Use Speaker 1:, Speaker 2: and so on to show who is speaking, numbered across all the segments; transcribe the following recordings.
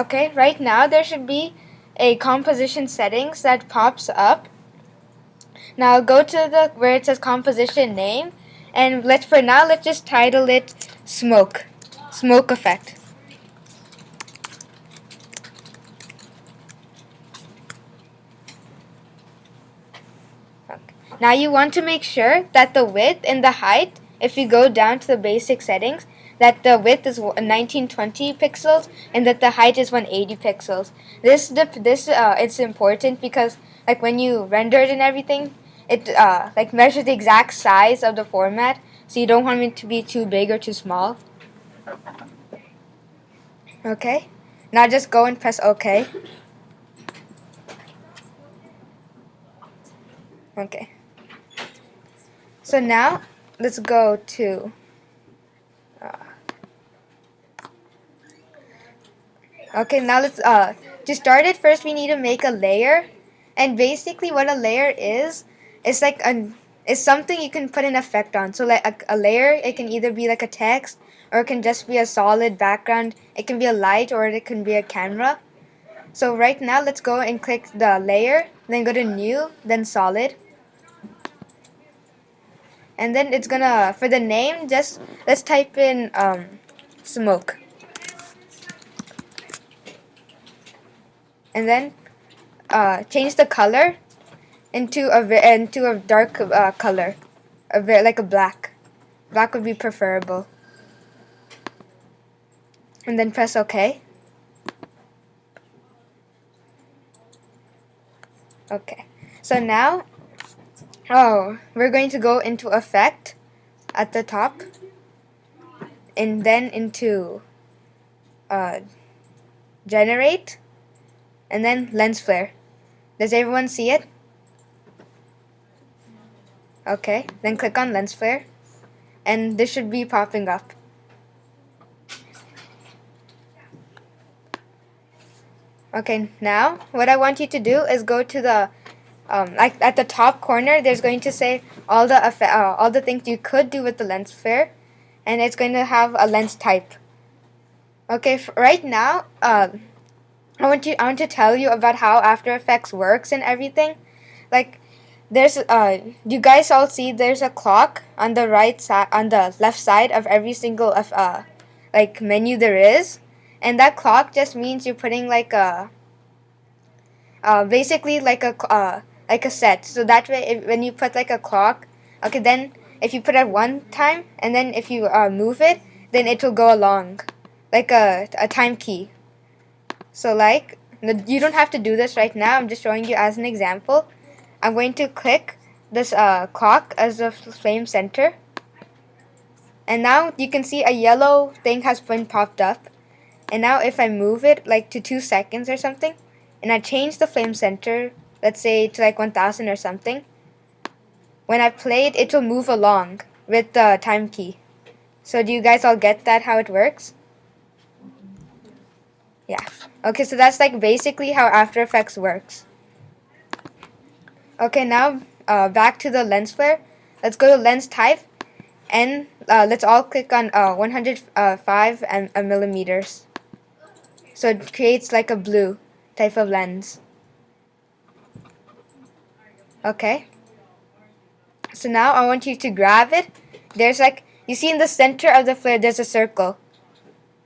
Speaker 1: Okay, right now there should be a composition settings that pops up. Now go to the where it says composition name, and let's just title it smoke effect. Okay. Now you want to make sure that the width and the height, if you go down to the basic settings, that the width is 1920 pixels and that the height is 180 pixels. This it's important because like when you render it and everything, it like measures the exact size of the format, so you don't want it to be too big or too small. Okay. Now just go and press OK. Okay. So now let's go to okay, now let's to start it first we need to make a layer. And basically what a layer is like is something you can put an effect on. So like a layer, it can either be like a text or it can just be a solid background. It can be a light or it can be a camera. So right now let's go and click the layer, then go to new, then solid. And then it's gonna, for the name, just let's type in smoke. And then change the color into a dark color, like a black. Black would be preferable. And then press OK. Okay. So now, we're going to go into effect at the top, and then into generate, and then lens flare. Does everyone see it? Okay. Then click on lens flare, and this should be popping up. Okay, now what I want you to do is go to the like at the top corner. There's going to say all the things you could do with the lens flare, and it's going to have a lens type. Okay, right now, I want to tell you about how After Effects works and everything. Like, there's you guys all see there's a clock on the left side of every single like menu there is. And that clock just means you're putting like a basically like a set. So that way, when you put like a clock, okay, then if you put it one time and then if you move it, then it will go along, like a time key. So like you don't have to do this right now. I'm just showing you as an example. I'm going to click this clock as the flame center. And now you can see a yellow thing has been popped up. And now if I move it like to 2 seconds or something, and I change the flame center, let's say to like 1000 or something, when I play it, it will move along with the time key. So do you guys all get that, how it works? Yeah. Okay, so that's like basically how After Effects works. Okay, now back to the lens flare. Let's go to lens type, and let's all click on 105 millimeters. So it creates like a blue type of lens. Okay. So now I want you to grab it. There's like, you see in the center of the flare there's a circle.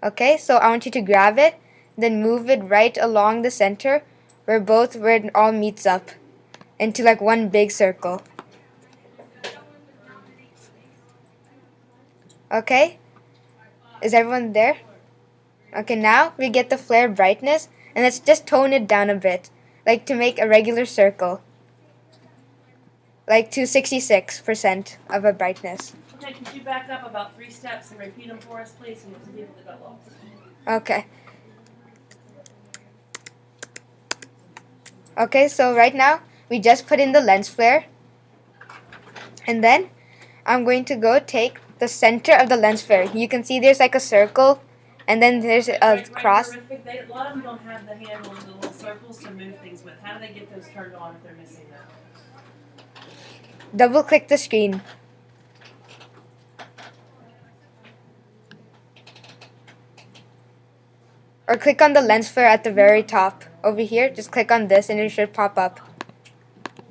Speaker 1: Okay, so I want you to grab it, then move it right along the center where it all meets up into like one big circle. Okay? Is everyone there? Okay, now we get the flare brightness, and let's just tone it down a bit, like to make a regular circle. Like to 66% of a brightness.
Speaker 2: Okay, could you back up about 3 steps and repeat them for us, please, and for people that got lost?
Speaker 1: Okay. Okay, so right now, we just put in the lens flare. And then, I'm going to go take the center of the lens flare. You can see there's like a circle, and then there's a cross.
Speaker 2: A lot of them don't have the handles, the little circles to move things with. How do they get those turned on if they're missing that?
Speaker 1: Double click the screen. Or click on the lens flare at the very top. Over here, just click on this and it should pop up.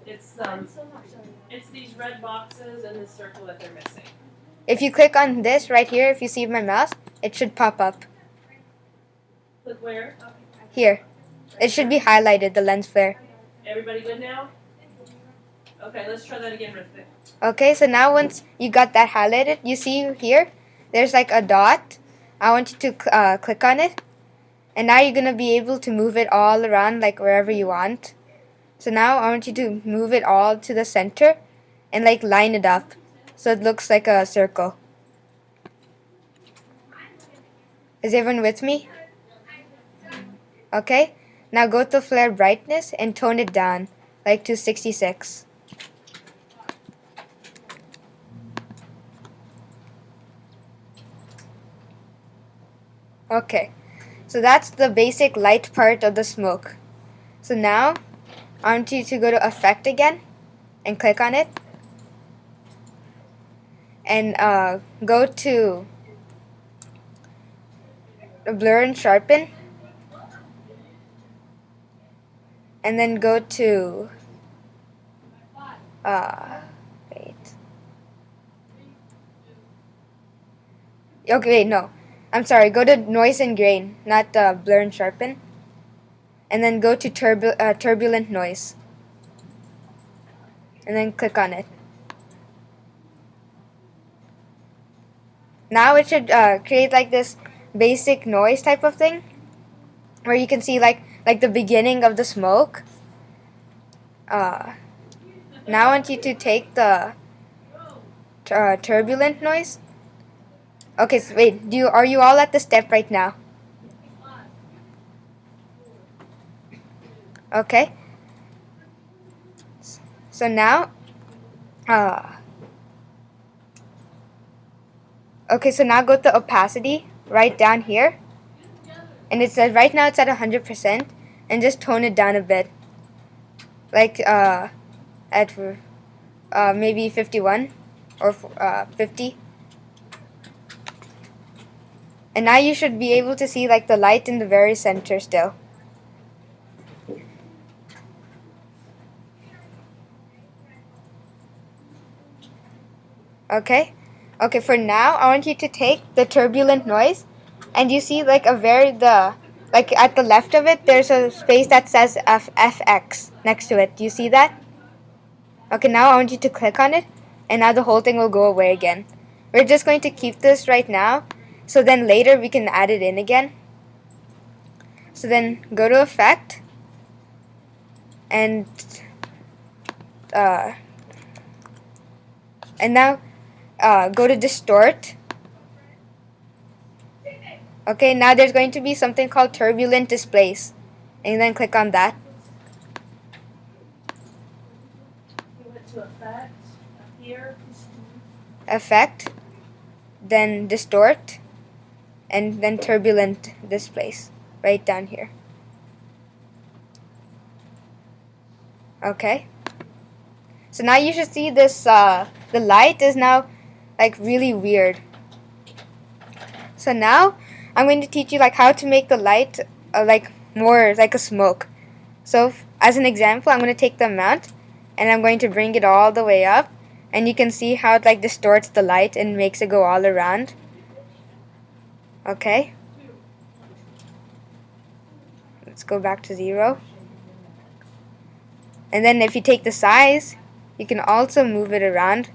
Speaker 2: It's these red boxes and this circle that they're missing.
Speaker 1: If you click on this right here, if you see my mouse, it should pop up.
Speaker 2: Click where?
Speaker 1: Here. It should be highlighted, the lens flare.
Speaker 2: Everybody good now? Okay, let's try that again, Rithvik.
Speaker 1: Okay, so now once you got that highlighted, you see here, there's like a dot. I want you to click on it. And now you're going to be able to move it all around like wherever you want. So now I want you to move it all to the center and like line it up so it looks like a circle. Is everyone with me? Okay, now go to flare brightness and tone it down like to 66. Okay, so that's the basic light part of the smoke. So now I want you to go to effect again and click on it and go to blur and sharpen and then go to wait. Okay, wait, no. I'm sorry, go to noise and grain, not blur and sharpen. And then go to turbulent noise. And then click on it. Now it should create like this basic noise type of thing, where you can see like the beginning of the smoke. Now I want you to take the turbulent noise. Okay, so wait, are you all at the step right now? Okay. So now, okay, so now go to opacity right down here. And it says right now it's at 100%, and just tone it down a bit. Like at maybe 51 or 50. And now you should be able to see like the light in the very center still. Okay? Okay, for now, I want you to take the turbulent noise, and you see like like at the left of it, there's a space that says FX next to it. Do you see that? Okay, now I want you to click on it, and now the whole thing will go away again. We're just going to keep this right now, so then later we can add it in again. So then go to effect, and now go to distort. Okay, now there's going to be something called turbulent displace, and then click on that.
Speaker 2: You went to effect, up here.
Speaker 1: Effect, then distort, and then turbulent displace right down here. Okay, so now you should see this the light is now like really weird. So now I'm going to teach you like how to make the light like more like a smoke. So as an example, I'm going to take the amount and I'm going to bring it all the way up, and you can see how it like distorts the light and makes it go all around. Okay, let's go back to 0. And then if you take the size, you can also move it around.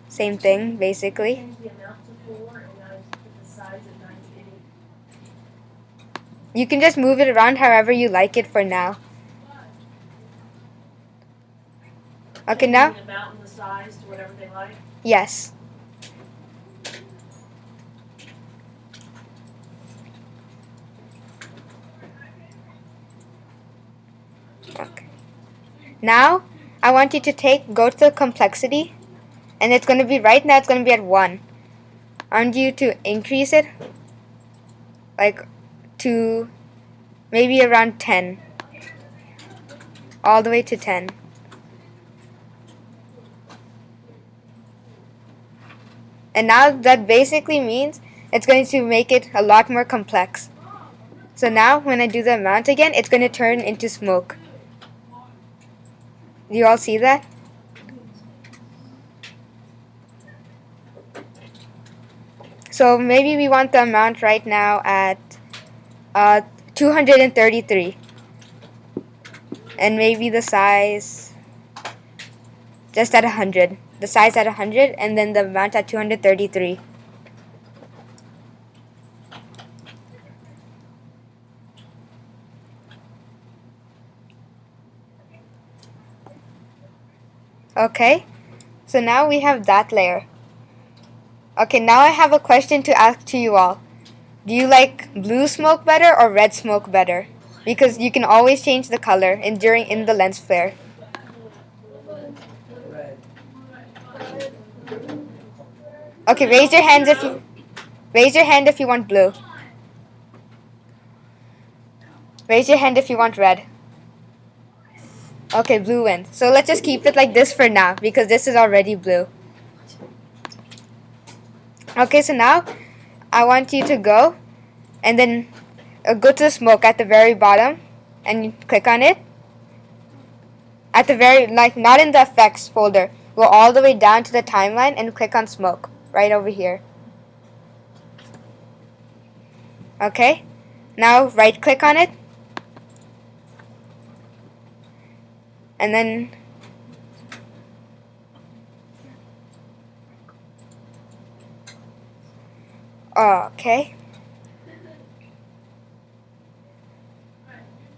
Speaker 1: Same thing, basically.
Speaker 2: Change the amount to 4 and now put the size at 98.
Speaker 1: You can just move it around however you like it for now. Okay, now?
Speaker 2: The amount and the size to whatever they like.
Speaker 1: Yes. Okay. Now, I want you to go to the complexity, and it's going to be, right now it's going to be at 1. I want you to increase it, like, to maybe around 10. All the way to 10. And now that basically means it's going to make it a lot more complex. So now when I do the amount again, it's going to turn into smoke. Do you all see that? So maybe we want the amount right now at 233. And maybe the size just at 100. The size at 100 and then the amount at 233. Okay, so now we have that layer. Okay, now I have a question to ask to you all. Do you like blue smoke better or red smoke better? Because you can always change the color in the lens flare. Okay, raise your hand if you want blue. Raise your hand if you want red. Okay, blue wins. So let's just keep it like this for now because this is already blue. Okay, so now I want you to go and then go to the smoke at the very bottom and you click on it. At the very, not in the effects folder. Go all the way down to the timeline and click on smoke right over here. Okay, now right click on it. And then okay.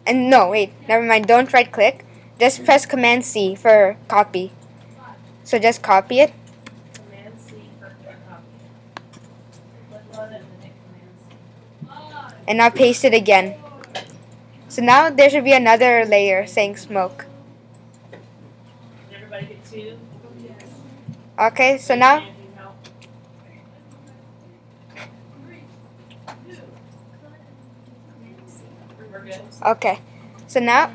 Speaker 1: And no, wait, never mind, don't right click. Just press Command C for copy. So just copy it.
Speaker 2: Command C for copy.
Speaker 1: And now paste it again. So now there should be another layer saying smoke.
Speaker 2: Did everybody get 2?
Speaker 1: Okay, so now
Speaker 2: we're good.
Speaker 1: okay. So now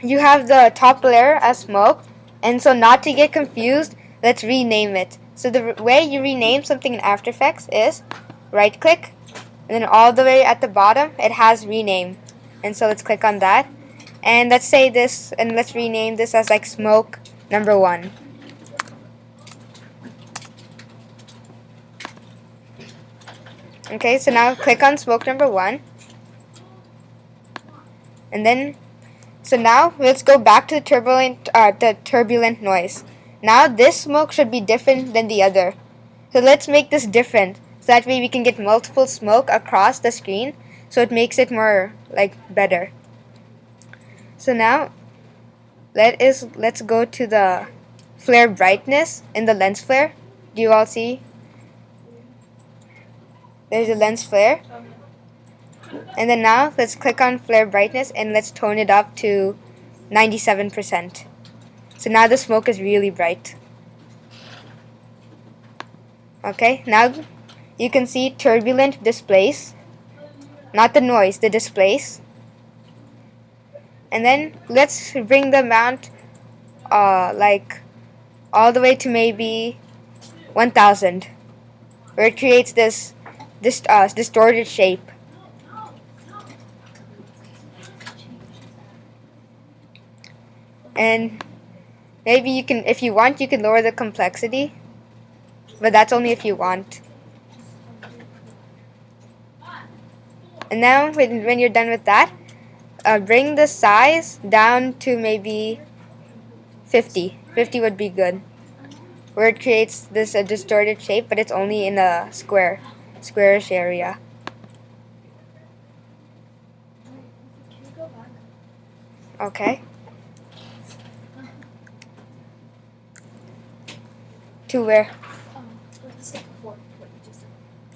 Speaker 1: you have the top layer as smoke, and so not to get confused, let's rename it. So the way you rename something in After Effects is right click, and then all the way at the bottom it has rename. And so let's click on that. And let's say this, and let's rename this as like smoke number 1. Okay, so now click on smoke number 1. And then, so now let's go back to the turbulent noise. Now this smoke should be different than the other. So let's make this different. So that way we can get multiple smoke across the screen. So it makes it more better. So now let's go to the flare brightness in the lens flare. Do you all see? There's a lens flare. And then now let's click on flare brightness and let's tone it up to 97%. So now the smoke is really bright. Okay, now you can see turbulent displace. Not the noise, the displace. And then let's bring the amount all the way to maybe 1000, where it creates this distorted shape. And maybe you can, if you want, you can lower the complexity, but that's only if you want. And now when you're done with that, bring the size down to maybe 50. 50 would be good, where it creates this distorted shape, but it's only in a squarish area. Okay. To where?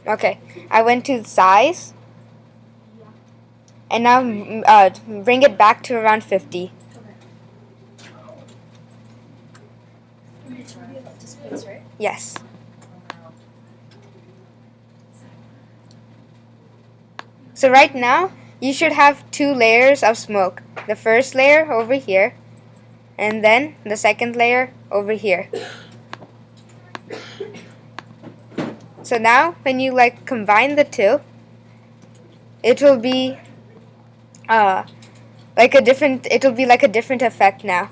Speaker 1: Okay, I went to size, and now bring it back to around 50. Yes. So right now, you should have 2 layers of smoke. The first layer over here, and then the second layer over here. So now, when you combine the two, it will be like a different. It'll be like a different effect now.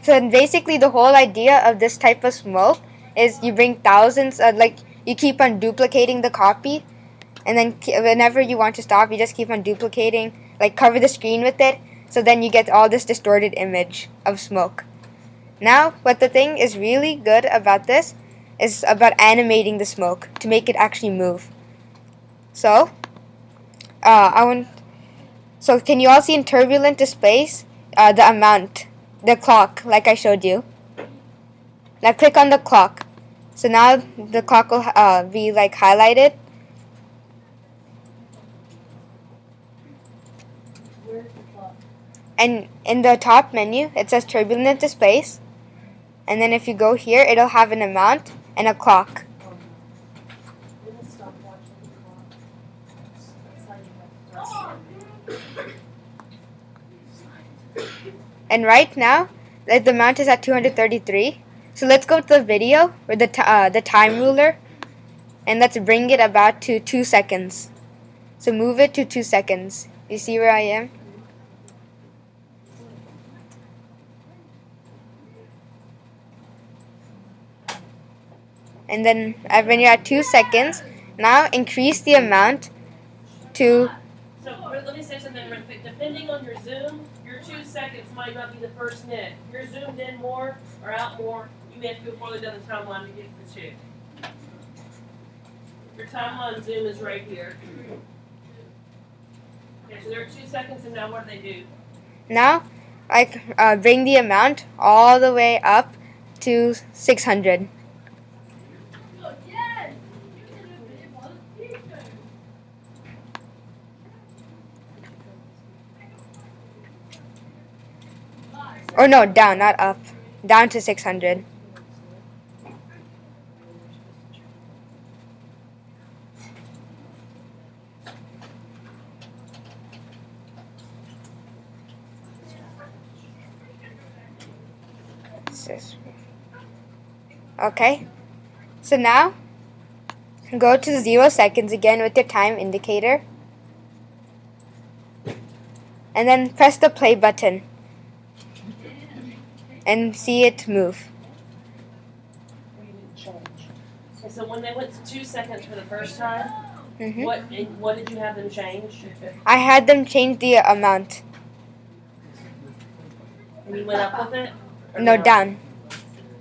Speaker 1: So basically, the whole idea of this type of smoke is you bring thousands. Like you keep on duplicating the copy, and then whenever you want to stop, you just keep on duplicating. Like cover the screen with it, so then you get all this distorted image of smoke. Now, what the thing is really good about this is about animating the smoke to make it actually move. So, I want. So, can you all see in turbulent displays the amount, the clock, like I showed you? Now, click on the clock. So now the clock will be like highlighted.
Speaker 2: Where's the clock?
Speaker 1: And in the top menu, it says turbulent displays. And then if you go here, it'll have an amount and a clock.
Speaker 2: We'll stop watching the clock. That's how you have to.
Speaker 1: And right now, the amount is at 233. So let's go to the video with the time ruler, and let's bring it about to 2 seconds. So move it to 2 seconds. You see where I am? And then when you're at 2 seconds, now increase the amount to.
Speaker 2: So let me say something real quick. Depending on your zoom, your 2 seconds might not be the first nit. If you're zoomed in more or out more, you may have to go further down the timeline to get to the 2. Your timeline zoom is right here. Okay, so there are 2 seconds, and now what do they do?
Speaker 1: Now, I bring the amount all the way up to 600. Or no, down, not up. Down to 600. Okay. So now, go to 0 seconds again with your time indicator. And then press the play button. And see it move.
Speaker 2: Okay, so when they went to 2 seconds for the first time,
Speaker 1: Mm-hmm.
Speaker 2: what did you have them change?
Speaker 1: I had them change the amount.
Speaker 2: And you went up with it? Or
Speaker 1: No, down.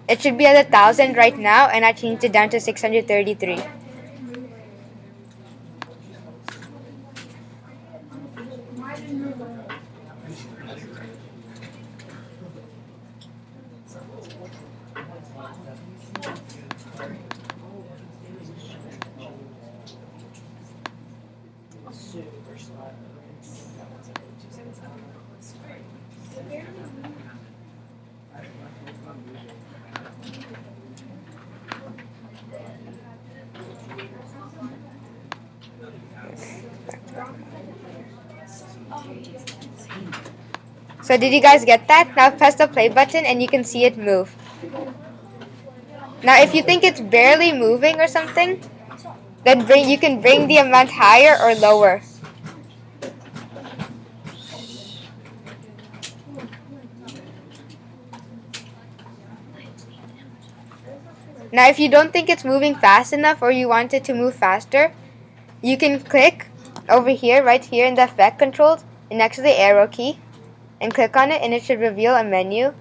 Speaker 1: It should be at 1,000 right now, and I changed it down to 633.
Speaker 2: Super slow.
Speaker 1: So did you guys get that? Now press the play button and you can see it move. Now if you think it's barely moving or something, then you can bring the amount higher or lower. Now if you don't think it's moving fast enough or you want it to move faster, you can click over here, right here in the effect controls, next to the arrow key, and click on it, and it should reveal a menu.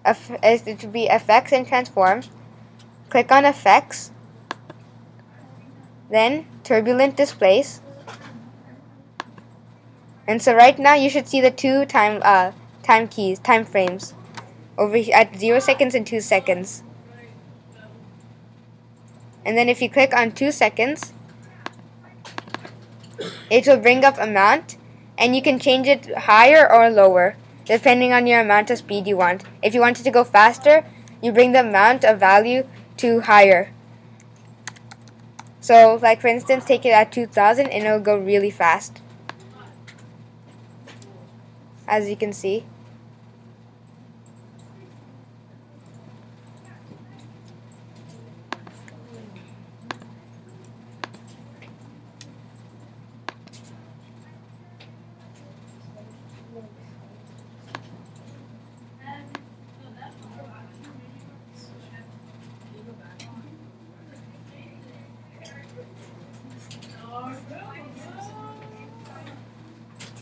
Speaker 1: It should be effects and transform. Click on effects, then turbulent displays. And so right now you should see the two time frames over here at 0 seconds and 2 seconds. And then if you click on 2 seconds, it will bring up amount, and you can change it higher or lower depending on your amount of speed you want. If you want it to go faster, you bring the amount of value to higher. So like for instance, take it at 2000 and it'll go really fast, as you can see.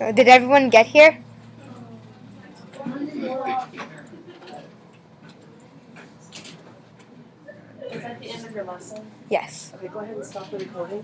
Speaker 1: So did everyone get here?
Speaker 2: Is that the end of your lesson?
Speaker 1: Yes.
Speaker 2: Okay, go ahead and stop the recording.